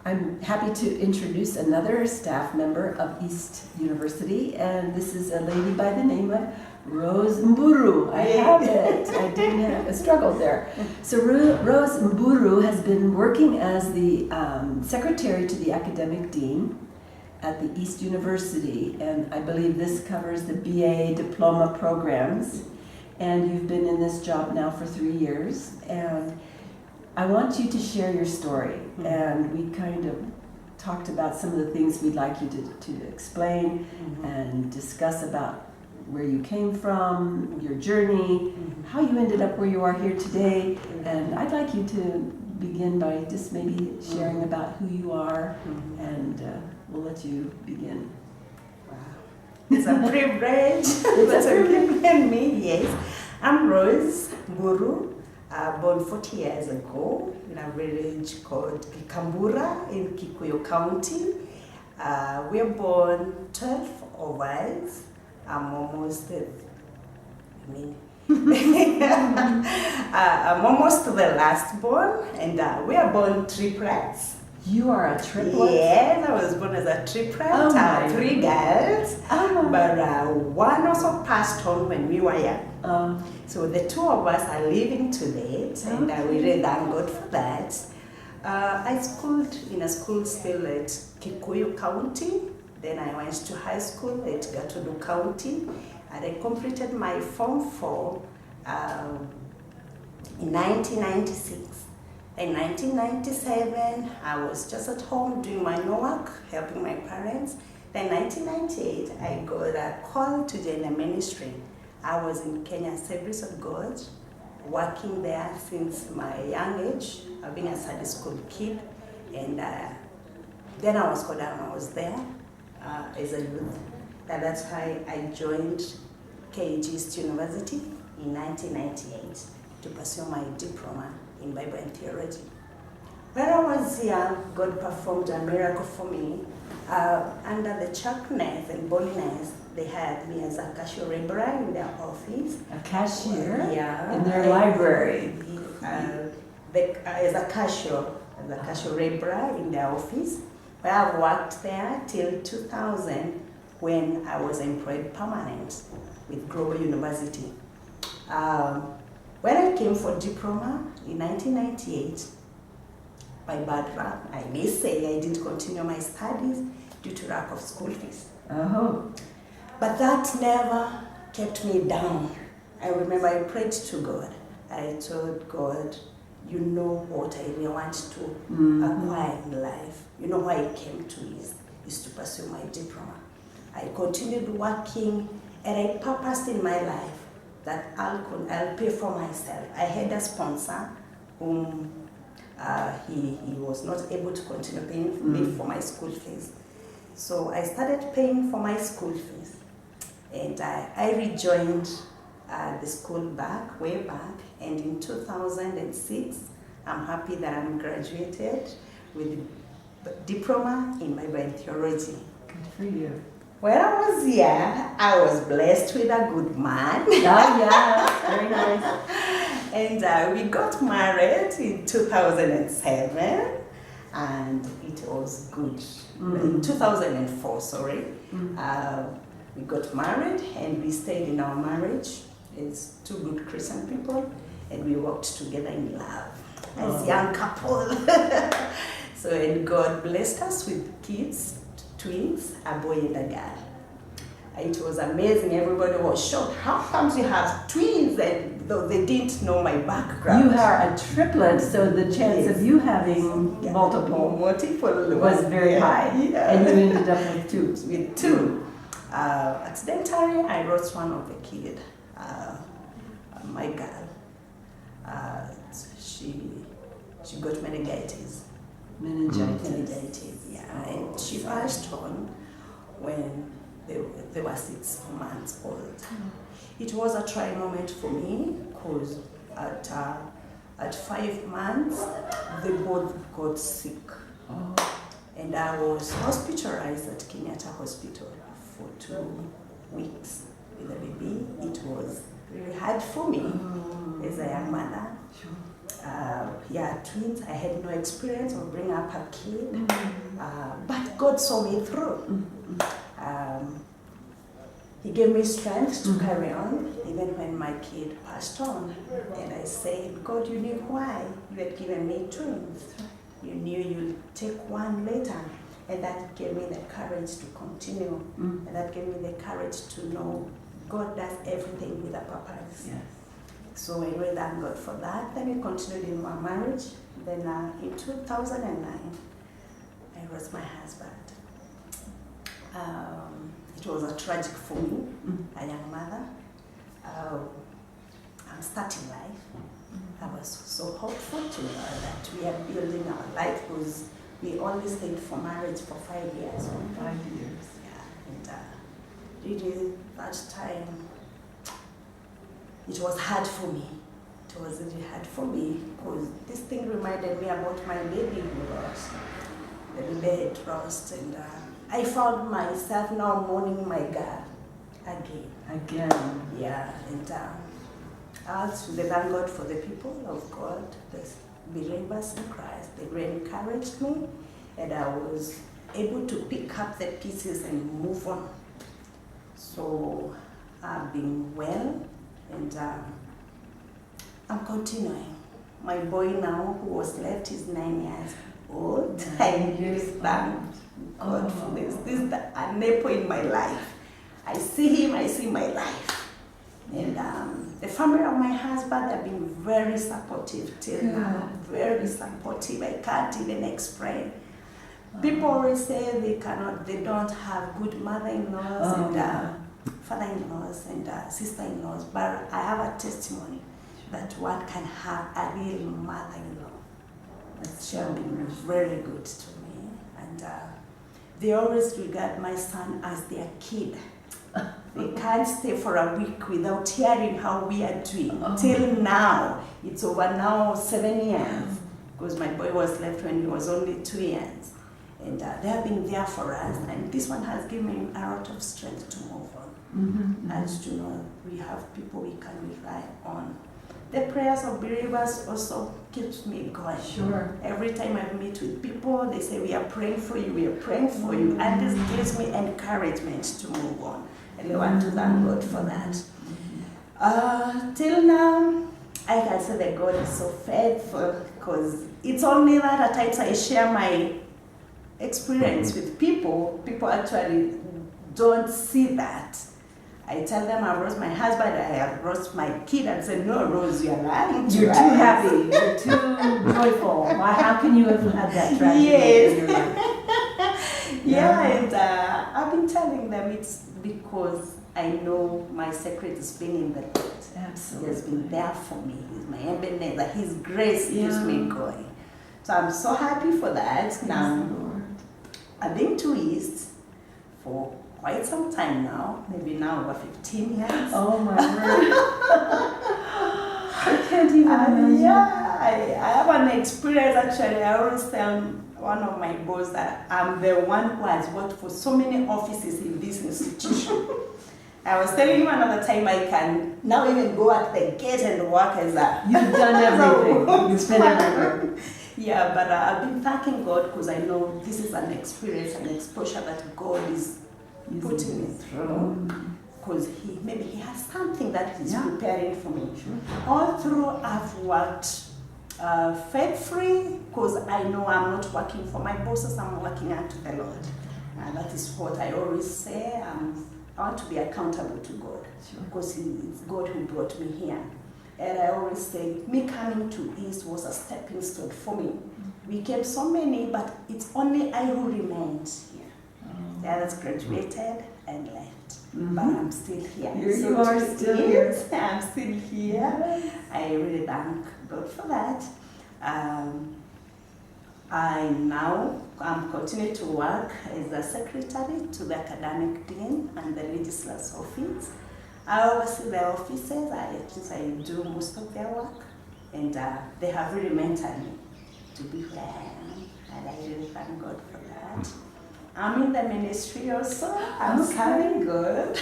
I'm happy to introduce another staff member of East University, and this is a lady by the name of Rose Mburu. I have it. I didn't have a struggle there. So Rose Mburu has been working as the secretary to the academic dean at the East University, and I believe this covers the BA diploma programs. And you've been in this job now for 3 years, and I want you to share your story. And we kind of talked about some of the things we'd like you to explain and discuss about where you came from, your journey, how you ended up where you are here today. And I'd like you to begin by just maybe sharing about who you are, and we'll let you begin. Wow. It's a privilege to give me, yes. I'm Rose Mburu. Born 40 years ago in a village called Mburu in Kikuyu County. We are born 12 of us. I'm almost I'm almost the last born, and we are born triplets. You are a triplet? Yes, I was born as a triplet, 3 girls, but one also passed on when we were young. So the 2 of us are living today, and we really thank God for that. I schooled in a school still at Kikuyu County. Then I went to high school at Gatudu County, and I completed my Form 4 in 1996. In 1997, I was just at home doing my work, helping my parents. Then 1998, I got a call to join the ministry. I was in Kenya Assemblies of God, working there since my young age, being a Sunday school kid. And then I was called out and I was there as a youth. And that's why I joined KG East University in 1998 to pursue my diploma in Bible and Theology. When I was young, God performed a miracle for me. Under the chuckness and boldness, they had me as a cashier laborer in their office. A cashier? Yeah. In their library? As a cashier laborer in their office. Well, I worked there till 2000 when I was employed permanent with Global University. When I came for diploma in 1998, by bad luck, I may say I didn't continue my studies due to lack of school fees. But that never kept me down. I remember I prayed to God. I told God, you know what I really want to acquire in life. You know why I came to is to pursue my diploma. I continued working, and I purposed in my life that I'll pay for myself. I had a sponsor whom he was not able to continue paying me for my school fees. So I started paying for my school fees, and I rejoined the school way back, and in 2006, I'm happy that I'm graduated with a diploma in Bible and Theology. Good for you. When I was young, I was blessed with a good man. Oh yeah, very nice. And we got married in 2007, and it was good. In 2004, sorry. We got married, and we stayed in our marriage as 2 good Christian people, and we walked together in love as young couple. So, and God blessed us with kids, twins, a boy and a girl. It was amazing. Everybody was shocked. How come you have twins? And though they didn't know my background. You are a triplet, so the chance of you having multiple was very high. Yeah. And you ended up with 2. With 2. Accidentally, I lost one of the kids. My girl. She got meningitis. Meningitis, yeah. And she passed on when they were 6 months old. It was a trying moment for me because at 5 months, they both got sick. And I was hospitalized at Kenyatta Hospital for 2 weeks with a baby. It was really hard for me as a young mother. twins. I had no experience of bringing up a kid, but God saw me through. He gave me strength to carry on, even when my kid passed on. And I said, God, you knew why you had given me twins. You knew you'd take one later. And that gave me the courage to continue. And that gave me the courage to know God does everything with a purpose. Yes. So I really thank God for that. Then we continued in my marriage. Then in 2009, I lost my husband. It was a tragic for me, a young mother. I'm starting life. I was so hopeful to know that we are building our life because we only stayed for marriage for 5 years. 5 years. Yeah, and really that time, it was hard for me. It was really hard for me because this thing reminded me about my baby who lost. The baby had lost, and I found myself now mourning my God again. Yeah, and I also thank God for the people of God, the believers in Christ. They really encouraged me, and I was able to pick up the pieces and move on. So I've been well, and I'm continuing. My boy now, who was left, is 9 years old. I really thank God for this. This is a nipple in my life. I see him, I see my life. And the family of my husband have been very supportive till now. Very supportive. I can't even explain. People always say they don't have good mother-in-laws and father-in-laws and sister-in-laws, but I have a testimony that one can have a real mother-in-law. She has been very good to me, and they always regard my son as their kid. They can't stay for a week without hearing how we are doing. Till now, it's over now 7 years, because my boy was left when he was only 2 years. And they have been there for us, and this one has given me a lot of strength to move on. And to know we have people we can rely on. The prayers of believers also keeps me going. Sure. Every time I meet with people, they say, we are praying for you, we are praying for you. And this gives me encouragement to move on. And I want to thank God for that. Till now, I can say that God is so faithful, because it's only that at times I share my experience with people. People actually don't see that. I tell them I lost my husband, I have lost my kid, and say, no, Rose, you're lying. You're too happy, you're too joyful. Why? How can you have had that tragedy in your life? And I've been telling them it's because I know my secret is being in the Lord. Absolutely. He has been there for me. He's my Ebenezer. His grace keeps me going. So I'm so happy for that. Now, I've been to East for quite some time now, maybe now over 15 years. Oh my word. I can't even imagine. I have an experience actually. I always tell one of my boss that I'm the one who has worked for so many offices in this institution. I was telling him another time I can now even go at the gate and work as a... You've done everything. You've been everywhere. Yeah, but I've been thanking God because I know this is an experience, an exposure that God is putting me through. Because maybe he has something that he's preparing for me. All through I've worked faithfully, because I know I'm not working for my bosses, I'm working unto the Lord. And that is what I always say. I want to be accountable to God, because it's God who brought me here. And I always say, me coming to East was a stepping stone for me. We came so many, but it's only I who remained here. The others graduated and left, but I'm still here. Here you are, still here. I'm still here. I really thank God for that. I'm continuing to work as a secretary to the academic dean and the registrar's office. I oversee the offices. I do most of their work, and they have really mentored me to be where I am, and I really thank God for that. I'm in the ministry also. I'm serving God.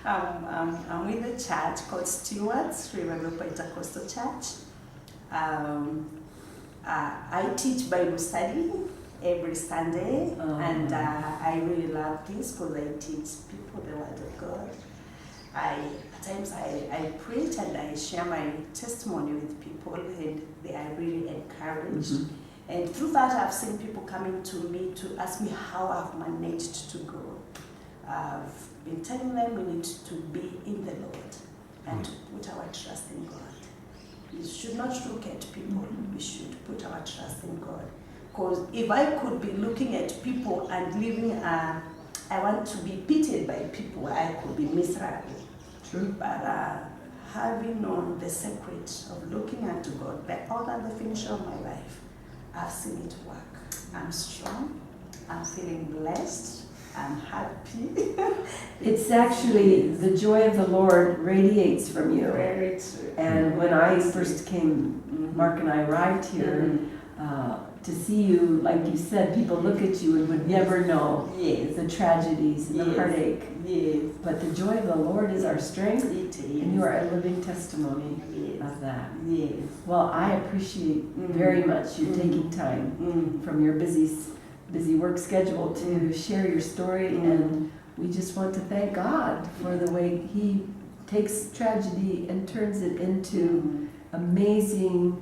I'm with a church called Stewards, Riverview Pentecostal Church. I teach Bible study every Sunday, and I really love this because I teach people the Word of God. At times I preach and I share my testimony with people, and they are really encouraged. Mm-hmm. And through that, I've seen people coming to me to ask me how I've managed to grow. I've been telling them we need to be in the Lord and to put our trust in God. We should not look at people, we should put our trust in God. Because if I could be looking at people and living, I want to be pitied by people, I could be miserable. True. But having known the secret of looking unto God, the author and the finisher of my life, I've seen it work. I'm strong, I'm feeling blessed, I'm happy. It's actually the joy of the Lord radiates from you. Very true. And when I first came, Mark and I arrived here, to see you, like you said, people look at you and would never know the tragedies and the heartache. Yes. But the joy of the Lord is our strength, It is. and you are a living testimony of that. Yes. Well, I appreciate very much you taking time from your busy work schedule to share your story, and we just want to thank God for the way He takes tragedy and turns it into amazing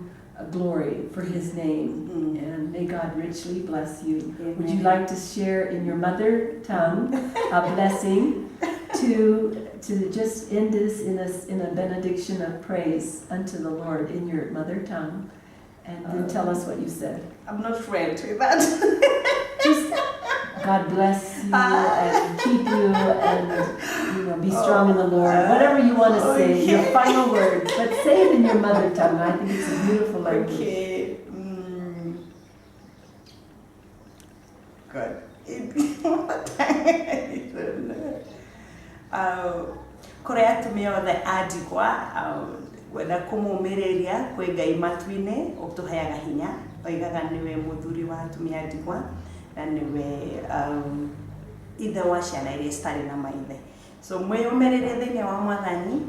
glory for His name. And may God richly bless you. Would you like to share in your mother tongue a blessing to just end this in a benediction of praise unto the Lord in your mother tongue, and then tell us what you said. I'm not friend with that. Just God bless you and keep you, and be strong in the Lord. Whatever you want to say, your final words, but say it in your mother tongue. I think it's a beautiful language. Okay. God. Kore atumia othe andigwa wenda kumumireria kwi Ngai matu-ini utuheaga hinya oigaga niwe muthuri wa atumia andigwa na niwe ithe wa ciana iria citarĩ na maithe. So mwĩyũmĩrĩrie thĩinĩ wa Mwathani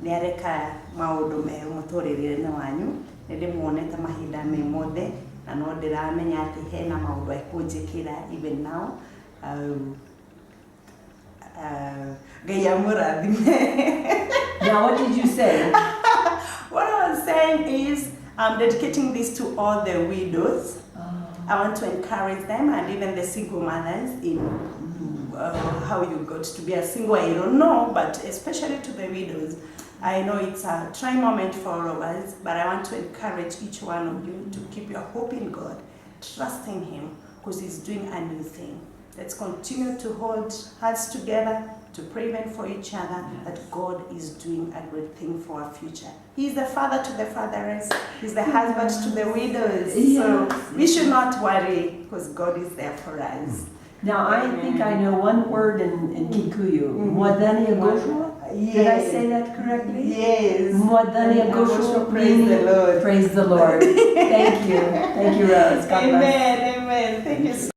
nĩ areka maũndũ mega mũtũrĩre-inĩ wanyu. Nĩ ndĩmuonete mahinda me mothe na no ndĩramenya atĩ hena maũndũ ekũnjĩkĩra even now. Ngai amũrathime. Now, what did you say? What I was saying is I'm dedicating this to all the widows. I want to encourage them and even the single mothers in how you got to be a single, I don't know, but especially to the widows. I know it's a trying moment for all of us, but I want to encourage each one of you to keep your hope in God, trusting Him, because He's doing a new thing. Let's continue to hold hearts together, to pray even for each other, that God is doing a great thing for our future. He's the father to the fatherless, He's the husband to the widows. So we should not worry, because God is there for us. Now, I think I know one word in Kikuyu. Mwadhani Agosho? Did I say that correctly? Yes. Mwadhani Agosho. Praise the Lord. Praise the Lord. Thank you. Thank you, Rose. God bless. Amen. Amen. Thank you so much.